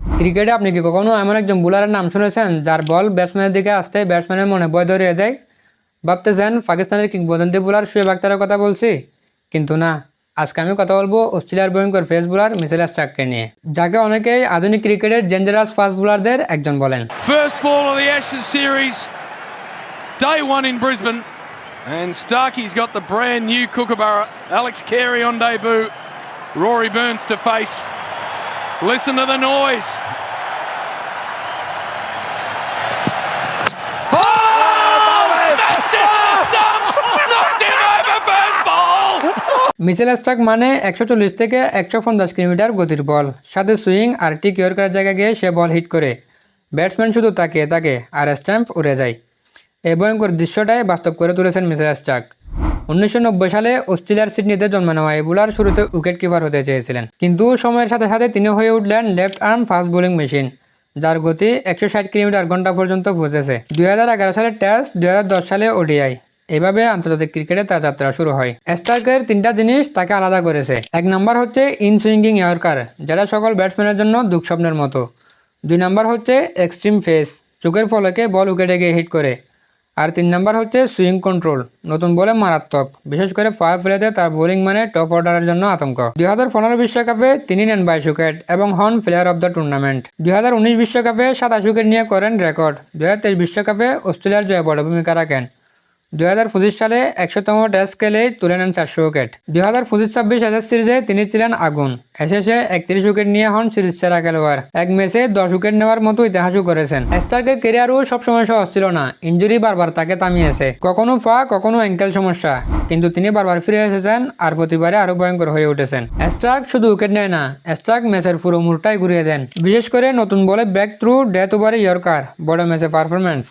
ক্রিকেটে আপনি কি কখনো এমন একজন বোলারের নাম শুনেছেন যার বল ব্যাটসম্যানের দিকে আসতে ব্যাটসম্যানের মনে ভয় ধরিয়ে দেয়? ভাবতেছেন পাকিস্তানের কিংবদন্তি বোলার শোয়েব আখতারের কথা বলছি, কিন্তু না। আজকে আমি কথা বলবো অস্ট্রেলিয়ার ভয়ঙ্কর পেস বোলার মিচেল স্টার্ককে নিয়ে, যাকে অনেকেই আধুনিক ক্রিকেটের ডেঞ্জারাস ফাস্ট বোলারদের একজন বলেন। First ball of the Ashes series, day one in Brisbane, and Starkey's got the brand new Kookaburra. Alex Carey on debut, Rory Burns to face. Listen to the noise. Mitchell Starc মানে 140 থেকে 150 kilometre গতির বল, সাথে swing আর tick ইয়র্কারের জায়গায় গিয়ে সে বল hit করে। Batsman শুধু তাকিয়ে থাকে আর স্ট্যাম্প উড়ে যায়। এই ভয়ঙ্কর দৃশ্যটাই বাস্তব করে তুলেছেন মিচেল স্টার্ক। 1990 সালে অস্ট্রেলিয়ার সিডনিতে জন্ম নেওয়া এই বোলার শুরুতে উইকেট কিপার হতে চেয়েছিলেন, কিন্তু সময়ের সাথে সাথে তিনি হয়ে উঠলেন left arm fast bowling machine, যার গতি 160 কিলোমিটার ঘন্টা পর্যন্ত পৌঁছেছে। 2011 সালে টেস্ট, 2010 সালে ওডিআই, এভাবে আন্তর্জাতিক ক্রিকেটে তার যাত্রা শুরু হয়। স্টার্কের তিনটা জিনিস তাকে আলাদা করেছে। এক নাম্বার হচ্ছে ইন সুইঙ্গিং ইয়র্কার, যেটা সকল ব্যাটসম্যানের জন্য দুঃস্বপ্নের মতো। 2 নাম্বার হচ্ছে এক্সট্রিম ফেস, চোখের ফলকে বল উইকেটে গিয়ে হিট করে। আর 3 নাম্বার হচ্ছে সুইং কন্ট্রোল, নতুন বলে মারাত্মক, বিশেষ করে ফায়ার প্লেতে তার বোলিং মানে টপ অর্ডারের জন্য আতঙ্ক। 2015 বিশ্বকাপে তিনি নেন 22 উইকেট এবং হন প্লেয়ার অব দ্য টুর্নামেন্ট। 2019 বিশ্বকাপে 27 উইকেট নিয়ে করেন রেকর্ড। 2023 বিশ্বকাপে অস্ট্রেলিয়ার জয়ে বড় ভূমিকা রাখেন। 2025 সালে 100তম টেস্ট খেলেই তুলে নেন 400 উইকেট। 2025-26 অ্যাশেজ সিরিজে তিনি ছিলেন আগুন। শেষে 31 উইকেট নিয়ে হন সিরিজ সেরা খেলোয়াড়। এক ম্যাচে 10 উইকেট নেওয়ার মতো ইতিহাসও করেছেন। স্টার্কের ক্যারিয়ারও সবসময় সহজ ছিল না, ইনজুরি বারবার তাকে থামিয়েছে, কখনো পা কখনো অ্যাঙ্কেল সমস্যা, কিন্তু তিনি বারবার ফিরে এসেছেন আর প্রতিবারে আরো ভয়ঙ্কর হয়ে উঠেছেন। স্টার্ক শুধু উইকেট নেয় না, স্টার্ক ম্যাচের পুরো মুডটাই ঘুরিয়ে দেন, বিশেষ করে নতুন বলে ব্যাক থ্রু ডেথ ওভারে ইয়র্কার, বড় ম্যাচে পারফরমেন্স।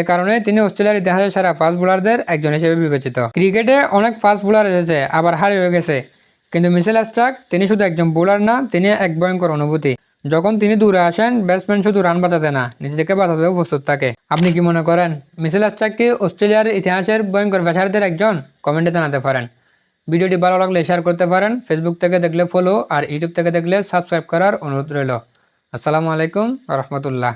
এ কারণে তিনি অস্ট্রেলিয়ার ইতিহাসে সেরা ফাস্ট বোলারদের একজন হিসেবে বিবেচিত। ক্রিকেটে অনেক ফাস্ট বোলার এসেছে, আবার হারিয়ে গেছে, কিন্তু মিচেল স্টার্ক তিনি শুধু একজন বোলার না, তিনি এক ভয়ঙ্কর অনুভূতি। যখন তিনি দূরে আসেন, ব্যাটসম্যান শুধু রান বাঁচাতে না, নিজেকে বাঁচাতেও প্রস্তুত থাকে। আপনি কি মনে করেন মিচেল স্টার্ক কি অস্ট্রেলিয়ার ইতিহাসের ভয়ঙ্কর পেসারদের একজন? কমেন্টে জানাতে পারেন। ভিডিওটি ভালো লাগলে শেয়ার করতে পারেন। ফেসবুক থেকে দেখলে ফলো আর ইউটিউব থেকে দেখলে সাবস্ক্রাইব করার অনুরোধ রইল। আসসালামু আলাইকুম ওয়া রাহমাতুল্লাহ।